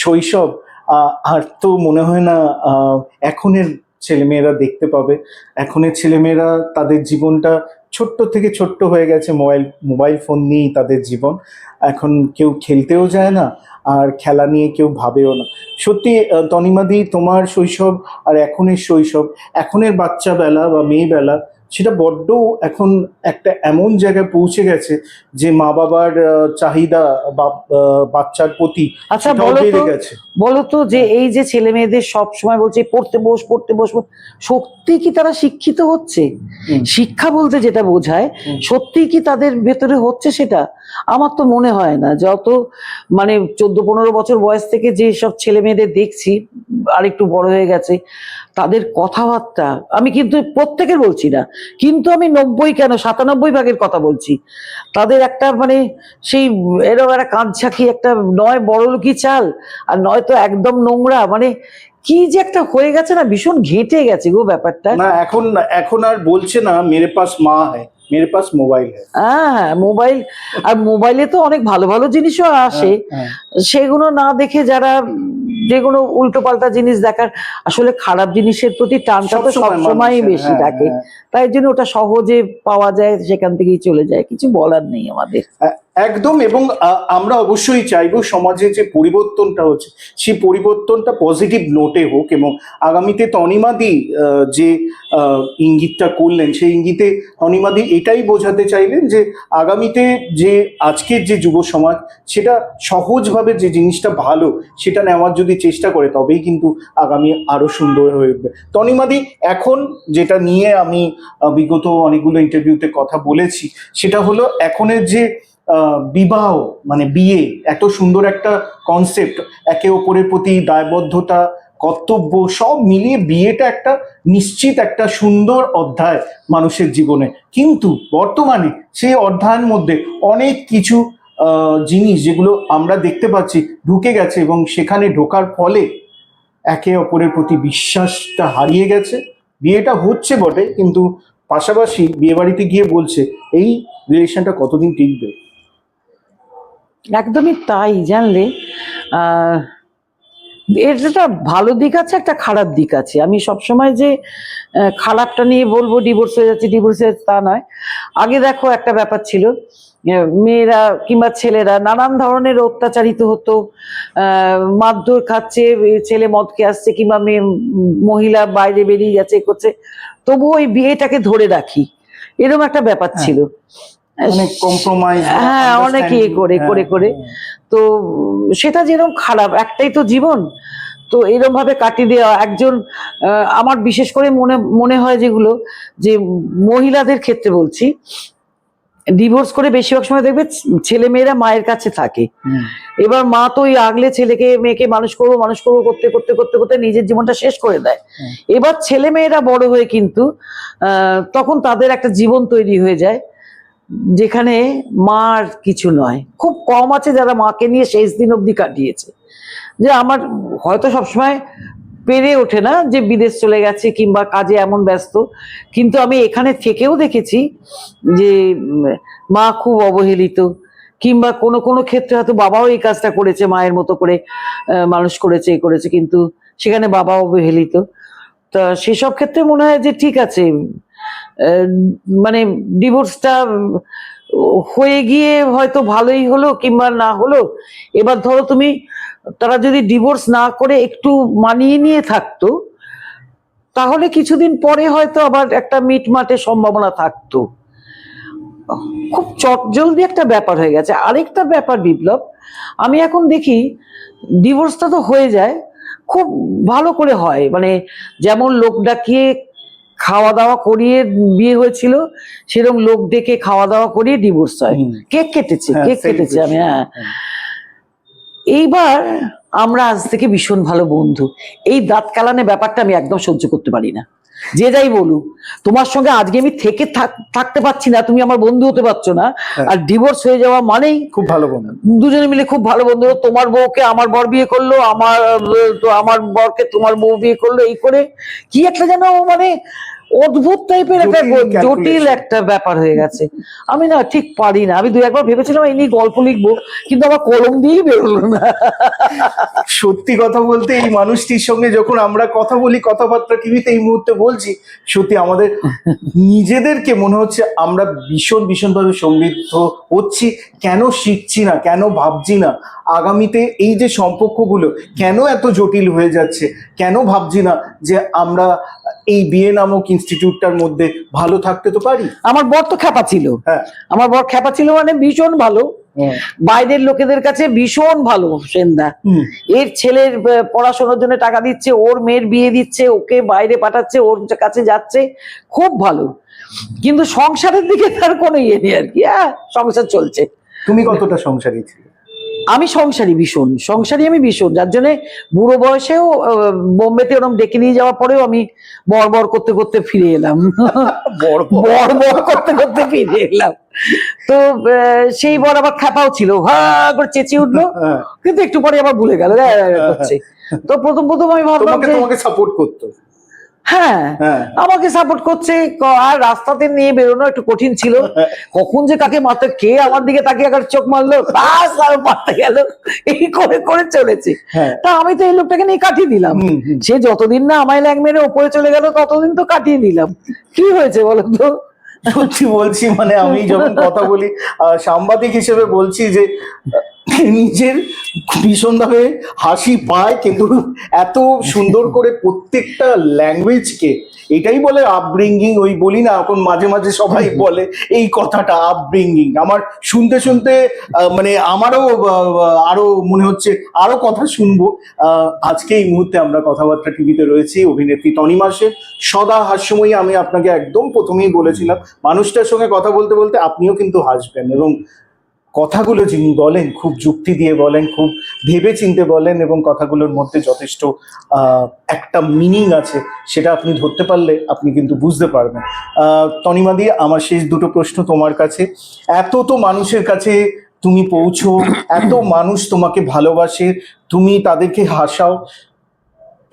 শৈশব আর তো মনে হয় না এখনের ছেলেমেয়েরা দেখতে পাবে। এখনের ছেলেমেয়েরা তাদের জীবনটা ছোট্ট থেকে ছোট্ট হয়ে গেছে, মোবাইল ফোন নিয়েই তাদের জীবন। এখন কেউ খেলতেও যায় না, আর খেলা নিয়ে কেউ ভাবেও না। সত্যি তনিমাদি, তোমার শৈশব আর এখনের শৈশব, এখনের বাচ্চা বেলা বা মেয়ে বেলা, সেটা বড্ড এখন একটা এমন জায়গায় পৌঁছে গেছে যে মা বাবার চাহিদা বাচ্চার প্রতি আচ্ছা সেটাও বেড়ে গেছে। বলতো যে এই যে ছেলে মেয়েদের সব সময় বলছে পড়তে বস পড়তে বস, সত্যি কি তারা শিক্ষিত হচ্ছে? শিক্ষা বলতে যেটা বোঝায়, সত্যি কি তাদের ভেতরে হচ্ছে সেটা? আমার তো মনে হয় না। যত মানে 14-15 বছর বয়স থেকে যে সব ছেলে মেয়েদের দেখছি, আর একটু বড় হয়ে গেছে, তাদের কথাবার্তা, আমি কিন্তু প্রত্যেকের বলছি না, কিন্তু আমি 90 কেন 97% কথা বলছি, তাদের একটা মানে সেই এরকম একটা কাঁধ ঝাঁকি, একটা নয় বড়লোকি চাল, আর নয়তো একদম নোংরা, মানে কি যে একটা হয়ে গেছে না, ভীষণ ঘেঁটে গেছে গো ব্যাপারটা। না, এখন আর বলছে না মেরে পাস মা হ্যায়, মেরে পাস মোবাইল হ্যায়। হ্যাঁ, মোবাইল, আর মোবাইলে তো অনেক ভালো ভালো জিনিসও আসে, সেগুলো না দেখে যারা যেগুলো উল্টো পাল্টা জিনিস দেখার, আসলে খারাপ জিনিসের প্রতি টানটা তো সবসময়ই বেশি থাকে, তাই জন্য ওটা সহজে পাওয়া যায়, সেখান থেকেই চলে যায়, কিছু বলার নেই আমাদের। একদম। এবং আমরা অবশ্যই চাইবো সমাজে যে পরিবর্তনটা হচ্ছে, সেই পরিবর্তনটা পজিটিভ নোটে হোক। এবং আগামীতে তনিমাদি যে ইঙ্গিতটা করলেন, সেই ইঙ্গিতে তনিমাদি এটাই বোঝাতে চাইলেন যে আগামীতে যে আজকের যে যুব সমাজ, সেটা সহজভাবে যে জিনিসটা ভালো সেটা নেওয়ার যদি চেষ্টা করে, তবেই কিন্তু আগামী আরো সুন্দর হয়ে উঠবে। তনিমাদি, এখন যেটা নিয়ে আমি বিগত অনেকগুলো ইন্টারভিউতে কথা বলেছি, সেটা হলো এখনের যে বিবাহ, মানে বিয়ে, এত সুন্দর একটা কনসেপ্ট, একে অপরের প্রতি দায়বদ্ধতা, কর্তব্য সব মিলিয়ে বিয়েটা একটা নিশ্চিত একটা সুন্দর অধ্যায় মানুষের জীবনে। কিন্তু বর্তমানে সেই অধ্যায়ের মধ্যে অনেক কিছু জিনিস যেগুলো আমরা দেখতে পাচ্ছি ঢুকে গেছে, এবং সেখানে ঢোকার ফলে একে অপরের প্রতি বিশ্বাসটা হারিয়ে গেছে। বিয়েটা হচ্ছে বটে, কিন্তু পাশাপাশি বিয়ে বাড়িতে গিয়ে বলছে এই রিলেশনটা কতদিন টিকবে। একদমই তাই, জানলে এর একটা ভালো দিক আছে, একটা খারাপ দিক আছে। আমি সবসময় যে খারাপটা নিয়ে বলবো ডিভোর্স হয়ে যাচ্ছে তা নয়। আগে দেখো একটা ব্যাপার ছিল, মেয়েরা কিংবা ছেলেরা নানান ধরনের অত্যাচারিত হতো, মারধর খাচ্ছে, ছেলে মদ খেয়ে আসছে কিংবা মহিলা বাইরে বেরিয়ে যাচ্ছে করছে, তবু ওই বিয়েটাকে ধরে রাখি, এরকম একটা ব্যাপার ছিল। অনেক কম্প্রোমাইজ, হ্যাঁ, অনেক ইয়ে করে করে করে, তো সেটা যেরকম খারাপ, একটাই তো জীবন, তো এরকম ভাবে কাটিয়ে দেওয়া একজন, আমার বিশেষ করে মনে হয় যেগুলো, যে মহিলাদের ক্ষেত্রে বলছি, ডিভোর্স করে বেশিরভাগ সময় দেখবে ছেলে মেয়েরা মায়ের কাছে থাকে। এবার মা তো ওই আগলে ছেলেকে মেয়েকে মানুষ করবো করতে করতে করতে করতে নিজের জীবনটা শেষ করে দেয়। এবার ছেলে মেয়েরা বড় হয়ে কিন্তু তখন তাদের একটা জীবন তৈরি হয়ে যায়, যেখানে মার কিছু নয়। খুব কম আছে যারা মাকে নিয়ে শেষ দিন অবধি কাটিয়েছে। যে আমার হয়তো সবসময় পেরে ওঠে না, যে বিদেশ চলে গেছে কিংবা কাজে এমন ব্যস্ত, কিন্তু আমি এখানে থেকেও দেখেছি যে মা খুব অবহেলিত, কিংবা কোনো কোনো ক্ষেত্রে হয়তো বাবাও এই কাজটা করেছে, মায়ের মতো করে মানুষ করেছে করেছে, কিন্তু সেখানে বাবা অবহেলিত। তা সেসব ক্ষেত্রে মনে হয় যে ঠিক আছে, মানে ডিভোর্সটা হয়ে গিয়ে হয়তো ভালোই হলো কিংবা না হলো। এবার ধরো তুমি, তারা যদি ডিভোর্স না করে একটু মানিয়ে নিয়ে থাকতো, তাহলে কিছুদিন পরে হয়তো আবার একটা মিটমাটের সম্ভাবনা থাকতো। খুব চটজলদি একটা ব্যাপার হয়ে গেছে। আরেকটা ব্যাপার বিপ্লব, আমি এখন দেখি ডিভোর্সটা তো হয়ে যায়, খুব ভালো করে হয়, মানে যেমন লোক ডাকিয়ে খাওয়া দাওয়া করিয়ে বিয়ে হয়েছিল, সেরকম লোক ডেকে খাওয়া দাওয়া করিয়ে ডিভোর্স হয়। কেক কেটেছে আমি, হ্যাঁ। এইবার আমরা আজ থেকে ভীষণ ভালো বন্ধু, এই দাঁত কালানে ব্যাপারটা আমি একদম সহ্য করতে পারি না। যে যাই বলুক, তোমার সঙ্গে আজকে আমি থেকে থাকতে পারছি না, তুমি আমার বন্ধু হতে পারছো না, আর ডিভোর্স হয়ে যাওয়া মানেই খুব ভালো বন্ধু, দুজনে মিলে খুব ভালো বন্ধু। তোমার বউকে আমার বর বিয়ে করলো, আমার বরকে তোমার বউ বিয়ে করলো, এই করে কি একটা যেন মানে অদ্ভুত টাইপের একটা জটিল জটিল calculation। একটা ব্যাপার হয়ে গেছে। আমি না ঠিক পারি না, আমি 2-1 বার ভেবেছিলাম এই নিয়ে গল্প লিখবো, কিন্তু আমার কলম দিয়েই বেরোলো না। সত্যি কথা বলতে এই মানুষটির সঙ্গে যখন আমরা কথা বলি, কথাবার্তা টিভিতে এই মুহূর্তে বলছি, সত্যি আমাদের নিজেদেরকে মনে হচ্ছে আমরা ভীষণ ভীষণভাবে সমৃদ্ধ হচ্ছি। কেন শিখছি না, কেন ভাবছি না আগামীতে এই যে সম্পর্কগুলো কেন এত জটিল হয়ে যাচ্ছে, কেন ভাবছি না যে আমরা এই বিয়ে নামক ইনস্টিটিউটটার মধ্যে ভালো থাকতে তো পারি। আমার বর তো খ্যাপা ছিল, হ্যাঁ। আমার বর খ্যাপা ছিল মানে ভীষণ ভালো, বাইরের লোকেদের কাছে ভীষণ ভালো সেনদা। হুম। এর ছেলের পড়াশোনার জন্য টাকা দিচ্ছে, ওর মেয়ের বিয়ে দিচ্ছে, ওকে বাইরে পাঠাচ্ছে, ওর কাছে যাচ্ছে, খুব ভালো। কিন্তু সংসারের দিকে তার কোনো ইয়ে নেই আর কি। সংসার চলছে। তুমি কতটা সংসারী ছিলে? আমি সংসারী, ভীষণ সংসারী আমি, ভীষণ। যার জন্য বুড়ো বয়সেও বোম্বেতে ওরকম ডেকে নিয়ে যাওয়ার পরেও আমি বর বর করতে করতে ফিরে এলাম। বর বর বর করতে করতে ফিরে এলাম। তো সেই বর আবার খ্যাপাও ছিল, হা করে চেঁচিয়ে উঠলো, কিন্তু একটু পরে আবার ভুলে গেল করছে। তো প্রথম প্রথম আমি ভাবলাম যে তোমাকে সাপোর্ট করতো। হ্যাঁ, আমাকে সাপোর্ট করছে। আর রাস্তাতে নিয়ে বেরোনো একটু কঠিন ছিল, কখন যে কাকে মারতে, কে আমার দিকে তাকে একবার চোখ মারলো, মারতে গেল, এই করে করে চলেছে। তা আমি তো এই লোকটাকে নিয়ে কাটিয়ে দিলাম। সে যতদিন না আমায় ল্যাং মেরে ওপরে চলে গেল ততদিন তো কাটিয়ে দিলাম। কি হয়েছে বলো তো? সত্যি বলছি, মানে আমি যখন কথা বলি সাংবাদিক হিসেবে বলছি যে নিজের ভীষণভাবে হাসি পায়, কিন্তু এত সুন্দর করে প্রত্যেকটা ল্যাঙ্গুয়েজকে, এটাই বলে আপব্রিঙ্গিং। ওই বলি না এখন মাঝে মাঝে সবাই বলে এই কথাটা আপব্রিঙ্গিং, আমার শুনতে শুনতে মানে আমারও আরো মনে হচ্ছে আরো কথা শুনবো। আজকে এই মুহূর্তে আমরা কথাবার্তা টিভিতে রয়েছি অভিনেত্রী তনিমা সেন। সদা হাস্যময়ী। আমি আপনাকে একদম প্রথমেই বলেছিলাম মানুষটার সঙ্গে কথা বলতে বলতে আপনিও কিন্তু হাসবেন, এবং কথাগুলো যিনি বলেন খুব যুক্তি দিয়ে বলেন, খুব ভেবে চিনতে বলেন, এবং কথাগুলোর মধ্যে যথেষ্ট একটা মিনিং আছে, সেটা আপনি ধরতে পারলে আপনি কিন্তু বুঝতে পারবেন। তনিমা দি, আমার শেষ দুটো প্রশ্ন তোমার কাছে। এত তো মানুষের কাছে তুমি পৌঁছো, এত মানুষ তোমাকে ভালোবাসে, তুমি তাদেরকে হাসাও,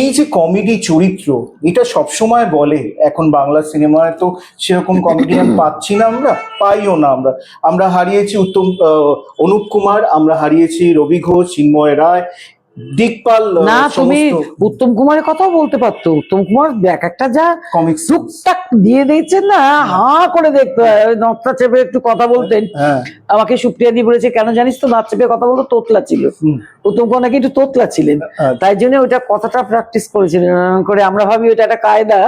এই যে কমেডি চরিত্র, এটা সবসময় বলে এখন বাংলা সিনেমায় তো সেরকম কমেডিয়ান পাচ্ছি না, আমরা পাইও না। আমরা হারিয়েছি অনুপ কুমার, আমরা হারিয়েছি রবি ঘোষ, চিন্ময় রায়, দিকপাল। না, তুমি উত্তম কুমারের কথাও বলতে পারতো। উত্তম কুমার এক একটা যা কমিক্স টুকটাক দিয়ে দিয়েছেন না, হা করে দেখতে হয়। নকটা চেপে একটু কথা বলতেন। আমাকে সুপ্রিয়া দি বলেছে, কেন জানিস তো নাচ চেপে কথা বলতো, তোতলা ছিল। উত্তম কুমার নাকি একটু তোতলা ছিলেন, তাই জন্য ওইটা কথাটা প্র্যাকটিস করেছিলেন করে। আমরা ভাবি ওইটা একটা কায়দা,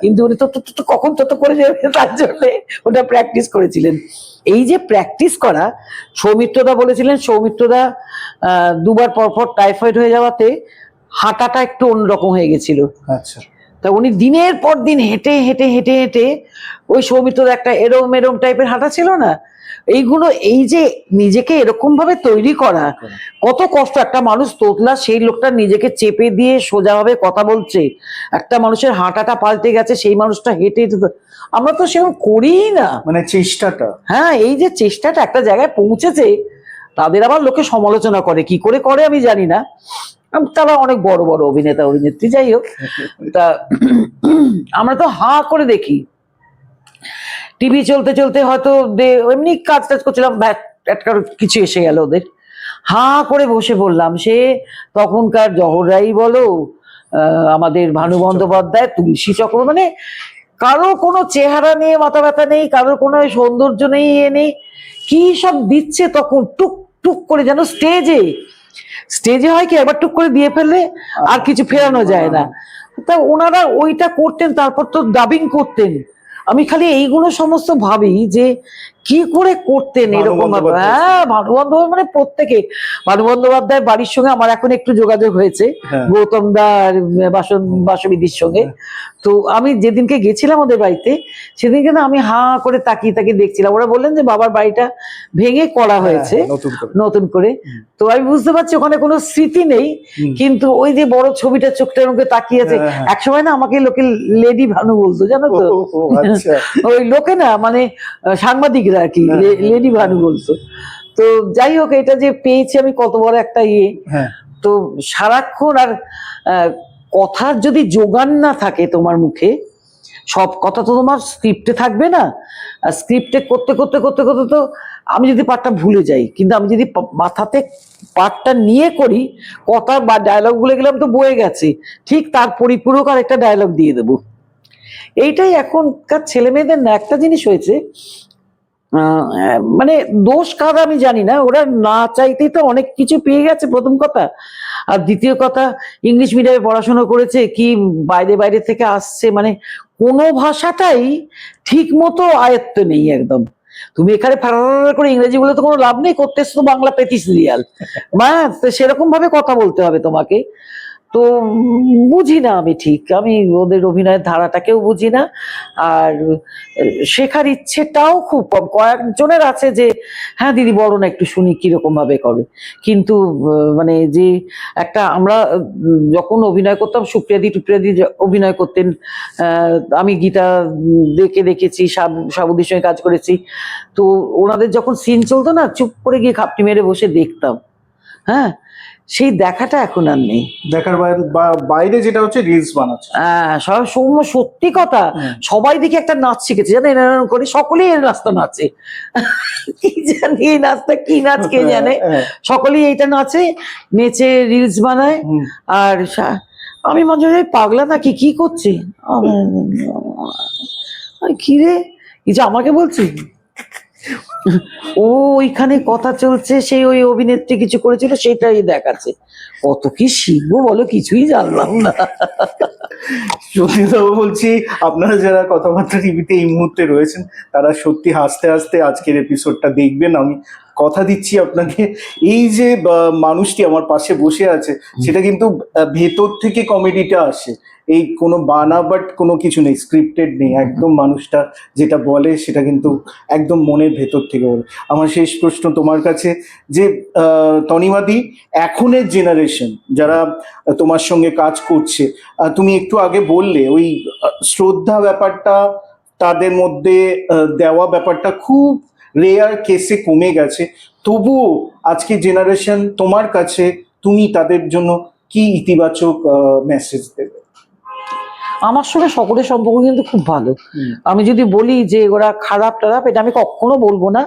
কিন্তু উনি তো কখন তত করে যাবে, তার জন্য ওটা প্র্যাকটিস করেছিলেন। এই যে প্র্যাকটিস করা, সৌমিত্রদা বলেছিলেন, সৌমিত্রদা 2 বার পরপর টাইফয়েড হয়ে যাওয়াতে হাঁটাটা একটু অন্যরকম হয়ে গেছিল। আচ্ছা। তা উনি দিনের পর দিন হেঁটে হেঁটে হেঁটে হেঁটে, ওই সৌমিত্রদা একটা এরম এরম টাইপের হাঁটা ছিল না, এইগুলো, এই যে নিজেকে এরকম ভাবে তৈরি করা, কত কষ্ট। একটা মানুষ তোতলা, সেই লোকটা নিজেকে চেপে দিয়ে সোজাভাবে কথা বলছে, একটা মানুষের হাঁটাটা পাল্টে গেছে, সেই মানুষটা হেঁটে হেঁটে। আমরা তো সেরকম করিই না, মানে চেষ্টাটা। হ্যাঁ, এই যে চেষ্টাটা একটা জায়গায় পৌঁছেছে, তাদের আবার লোকে সমালোচনা করে, কি করে করে আমি জানি না। তারা অনেক বড় বড় অভিনেতা অভিনেত্রী, যাই হোক। তা আমরা তো হা করে দেখি, টিভি চলতে চলতে হয়তো এমনি কাজ টাজ করছিলাম, কিছু এসে গেল, ওদের হা করে বসে বললাম। সে তখনকার জহর রাই বলো, আমাদের ভানু বন্দ্যোপাধ্যায়, তুলসী চক্র, মানে কারো কোনো চেহারা নিয়ে মাথা ব্যথা নেই, কারোর কোনো সৌন্দর্য নেই, এ নেই, কি সব দিচ্ছে তখন টুক টুক করে, যেন স্টেজে হয় কি একবার টুক করে দিয়ে ফেললে আর কিছু ফেরানো যায় না। তা ওনারা ওইটা করতেন, তারপর তো ডাবিং করতেন। আমি খালি এইগুলো সমস্ত ভাবি যে কি করে করতেন এরকম ভাবে। হ্যাঁ, ভানু বন্দ্যোপাধ্যায় মানে প্রত্যেকে। ভানু বন্দ্যোপাধ্যায় বাড়ির সঙ্গে আমার এখন একটু যোগাযোগ হয়েছে, গৌতম দা আর বাসবিদির সঙ্গে। তো আমি যেদিনকে গেছিলাম ওদের বাড়িতে, সেদিনকে না আমি হা করে তাকিয়ে তাকিয়ে দেখছিলাম। ওরা বললেন যে বাবার বাড়িটা ভেঙে করা হয়েছে নতুন করে। তো আমি বুঝতে পারছি ওখানে কোনো স্মৃতি নেই, কিন্তু ওই যে বড় ছবিটা চোখটার মুখে তাকিয়ে আছে। একসময় না আমাকে লোকে লেডি ভানু বলতো, জানো তো, ওই লোকে না, মানে সাংবাদিকরা আর কি লেডি ভানু বলতো। তো যাই হোক, এটা যে পেয়েছি আমি কত বড় একটা ইয়ে। তো সারাক্ষণ আর কথার যদি যোগান না থাকে তোমার মুখে, সব কথা তো তোমার স্ক্রিপ্টে থাকবে না, আর স্ক্রিপ্টে করতে করতে করতে করতে তো আমি যদি পার্টটা ভুলে যাই, কিন্তু আমি যদি মাথাতে পার্টটা নিয়ে করি, কথা বা ডায়লগ ভুলে গেলাম তো বয়ে গেছে, ঠিক তার পরিপূরক আর একটা ডায়লগ দিয়ে দেবো। এইটাই এখনকার ছেলে মেয়েদের না একটা জিনিস হয়েছে, মানে দোষ কার আমি জানি না, ওরা না চাইতেই তো অনেক কিছু পেয়ে গেছে প্রথম কথা। আর দ্বিতীয় কথা, ইংলিশ মিডিয়ামে পড়াশোনা করেছে কি বাইরে বাইরে থেকে আসছে, মানে কোনো ভাষাটাই ঠিক মতো আয়ত্ত নেই একদম। তুমি এখানে ফাড়া করে ইংরেজি বলে তো কোনো লাভ নেই, করতে তো বাংলা পেতি সিরিয়াল, মা সেরকম ভাবে কথা বলতে হবে তোমাকে। তো বুঝি না আমি, ঠিক আমি ওদের অভিনয়ের ধারাটাকেও বুঝি না, আর শেখার ইচ্ছেটাও খুব কম। কয়েকজনের আছে যে হ্যাঁ দিদি বলো না একটু শুনি কিরকম ভাবে করে, কিন্তু মানে যে একটা আমরা যখন অভিনয় করতাম, সুপ্রিয়াদি টুপ্রিয়াদি অভিনয় করতেন, আমি গীতা দেখেছি, সাবুদির সঙ্গে কাজ করেছি, তো ওনাদের যখন সিন চলতো না চুপ করে গিয়ে খাপটি মেরে বসে দেখতাম। হ্যাঁ, সেই দেখাটা এখন আর নেই। দেখার বাইরে যেটা হচ্ছে রিলস বানাচ্ছে। সৌম্য সত্যি কথা, সবাই দেখি একটা নাচ শিখেছে জানে, এরকম করে সকলেই এর নাচটা নাচে, কি জানি এই নাচটা কি নাচ কে জানে, সকলেই এইটা নাচে, নেচে রিলস বানায়। আর আমি মাঝে মাঝে পাগলা নাকি কি করছি, কি রে এই যে আমাকে বলছি, ও ওইখানে কথা চলছে, সেই ওই অভিনেত্রী কিছু করেছিল সেটাই দেখাচ্ছে। কত কি শিখবো বলো, কিছুই জানলাম না। সত্যি বলছি, আপনারা যারা কথাবার্তা টিভিতে এই মুহূর্তে রয়েছেন তারা সত্যি হাসতে হাসতে আজকের এপিসোডটা দেখবেন। আমি কথা দিচ্ছি আপনাকে, এই যে মানুষটি আমার পাশে বসে আছে সেটা কিন্তু ভেতর থেকে কমেডিটা আসে, এই কোনো বানাবাট কোনো কিছু নেই, স্ক্রিপ্টেড নেই, একদম মানুষটা যেটা বলে সেটা কিন্তু একদম মনের ভেতর থেকে বলে। আমার শেষ প্রশ্ন তোমার কাছে যে তনিমাদি, এখনের জেনারেশন যারা তোমার সঙ্গে কাজ করছে, তুমি একটু আগে বললে ওই শ্রদ্ধা ব্যাপারটা তাদের মধ্যে দেওয়া ব্যাপারটা খুব রেয়ার কেসে কমে গেছে, তবুও আজকে জেনারেশন তোমার কাছে, তুমি তাদের জন্য কি ইতিবাচক মেসেজ দেবে? আমার সঙ্গে সকলের সম্পর্ক কিন্তু খুব ভালো। আমি যদি বলি যে ওরা খারাপ টারাপ, এটা আমি কখনো বলবো না,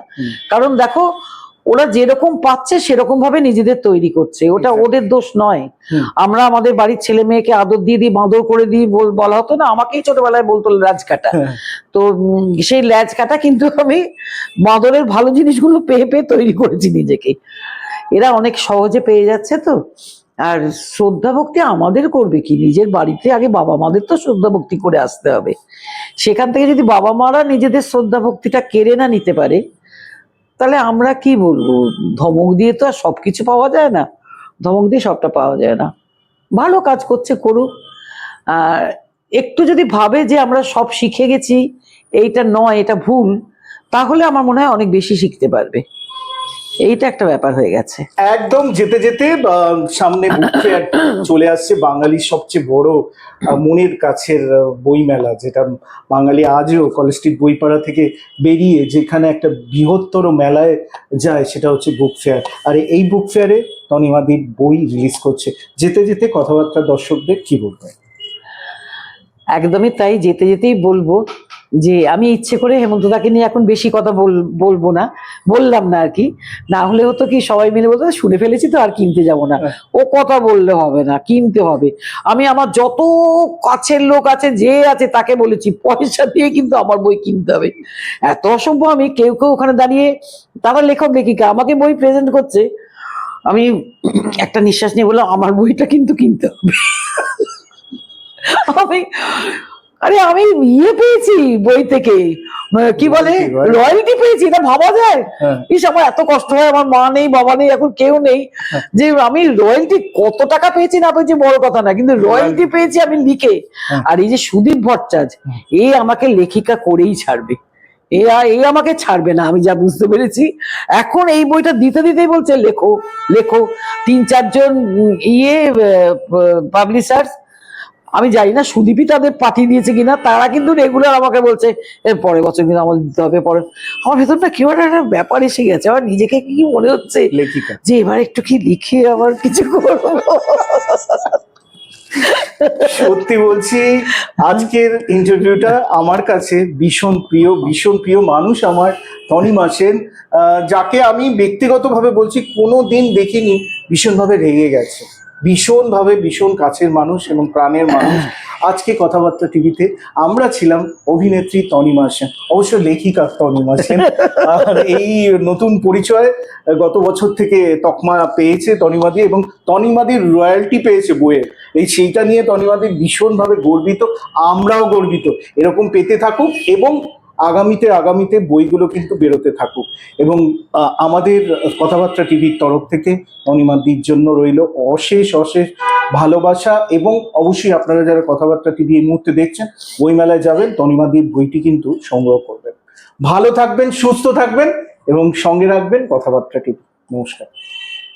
কারণ দেখো ওরা যেরকম পাচ্ছে সেরকম ভাবে নিজেদের তৈরি করছে, ওটা ওদের দোষ নয়। আমরা আমাদের বাড়ির ছেলে মেয়েকে আদর দিয়ে দিই, বাঁদর করে দিই, বলা হতো না, আমাকেই ছোটবেলায় বলতো ল্যাজ কাটা, তো সেই ল্যাজ কাটা কিন্তু আমি বাঁদরের ভালো জিনিসগুলো পেয়ে পেয়ে তৈরি করেছি নিজেকে। এরা অনেক সহজে পেয়ে যাচ্ছে তো। আর শ্রদ্ধা ভক্তি আমাদের করবে কি, নিজের বাড়িতে আগে বাবা মাদের তো শ্রদ্ধা ভক্তি করে আসতে হবে। সেখান থেকে যদি বাবা মারা নিজেদের শ্রদ্ধা ভক্তিটা কেড়ে না নিতে পারে, তাহলে আমরা কি বলবো? ধমক দিয়ে তো আর সবকিছু পাওয়া যায় না, ধমক দিয়ে সবটা পাওয়া যায় না। ভালো কাজ করছে করুক, আর একটু যদি ভাবে যে আমরা সব শিখে গেছি, এইটা নয় এটা ভুল, তাহলে আমার মনে হয় অনেক বেশি শিখতে পারবে। এইটা একটা ব্যাপার হয়ে গেছে। একদম যেতে যেতে সামনে বুক ফেয়ার চলে আসছে, বাঙালির সবচেয়ে বড় মনের কাছের বইমেলা, যেটা বাঙালি আজও কলেজ স্ট্রিট বইপাড়া থেকে বেরিয়ে যেখানে একটা বৃহত্তর মেলায় যায়, সেটা হচ্ছে বুক ফেয়ার। আর এই বুক ফেয়ারে তনিমাদির বই রিলিজ করছে, যেতে যেতে কথাবার্তা দর্শকদের কি বলবেন? একদমই তাই, যেতে যেতেই বলবো যে আমি ইচ্ছে করে হেমন্তদাকে নিয়ে এখন বেশি কথা বলবো না, বললাম না আর কি, না হলে হতো কি সবাই মিলে বলতো শুনে ফেলেছি তো আর কিনতে যাব না, ও কথা বললে হবে না, কিনতে হবে। আমি আমার যত কাছের লোক আছে যে আছে তাকে বলেছি পয়সা দিয়ে কিন্তু আমার বই কিনতে হবে। এত অসম্ভব, আমি কেউ কেউ ওখানে দাঁড়িয়ে, তারা লেখক লেখিকা আমাকে বই প্রেজেন্ট করছে, আমি একটা নিঃশ্বাস নিয়ে বললাম আমার বইটা কিন্তু কিনতে হবে। আমি ইয়ে পেয়েছি বই থেকে, কি বলে রয়্যালটি পেয়েছি, এটা ভাবা যায়? ইস, আমার এত কষ্ট হয়, আমার মা নেই বাবা নেই এখন কেউ নেই, যে আমি রয়্যালটি কত টাকা পেয়েছি না পেয়েছি বড় কথা না, কিন্তু রয়্যালটি পেয়েছি আমি লিখে। আর এই যে সুদীপ ভট্টাচার্য, এ আমাকে লেখিকা করেই ছাড়বে, এই আমাকে ছাড়বে না, আমি যা বুঝতে পেরেছি। এখন এই বইটা দিতে দিতেই বলছে লেখো লেখো, 3-4 জন পাবলিশার্স, আমি জানি না সুদীপই তাদের পাঠিয়ে দিয়েছে কিনা, তারা কিন্তু রেগুলার আমাকে বলছে এর পরের বছর কিন্তু আমাদের দিতে হবে। পরে আমার ভেতরটা কেউ একটা ব্যাপার এসে গেছে, আমার নিজেকে কি মনে হচ্ছে যে এবার একটু কি লিখে আবার কিছু করবো। সত্যি বলছি, আজকের ইন্টারভিউটা আমার কাছে ভীষণ প্রিয় মানুষ আমার তনিমা সেন, যাকে আমি ব্যক্তিগতভাবে বলছি কোনোদিন দেখিনি ভীষণভাবে রেগে গেছে, ভীষণ কাছের মানুষ এবং প্রাণের মানুষ। আজকে কথাবার্তা টিভিতে আমরা ছিলাম অভিনেত্রী তনিমা সেন, অবশ্য লেখিকা তনিমা সেন। আর এই নতুন পরিচয় গত বছর থেকে তকমা পেয়েছে তনিমাদি, এবং তনিমাদির রয়্যালটি পেয়েছে বইয়ের, সেইটা নিয়ে তনিমাদি ভীষণভাবে গর্বিত, আমরাও গর্বিত। এরকম পেতে থাকুক এবং আগামীতে বইগুলো কিন্তু বেরোতে থাকুক। এবং আমাদের কথাবার্তা টিভির তরফ থেকে তনিমাদির জন্য রইল অশেষ ভালোবাসা। এবং অবশ্যই আপনারা যারা কথাবার্তা টিভি এই মুহূর্তে দেখছেন, বইমেলায় যাবেন, তনিমাদির বইটি কিন্তু সংগ্রহ করবেন। ভালো থাকবেন, সুস্থ থাকবেন এবং সঙ্গে রাখবেন কথাবার্তা টিভি। নমস্কার।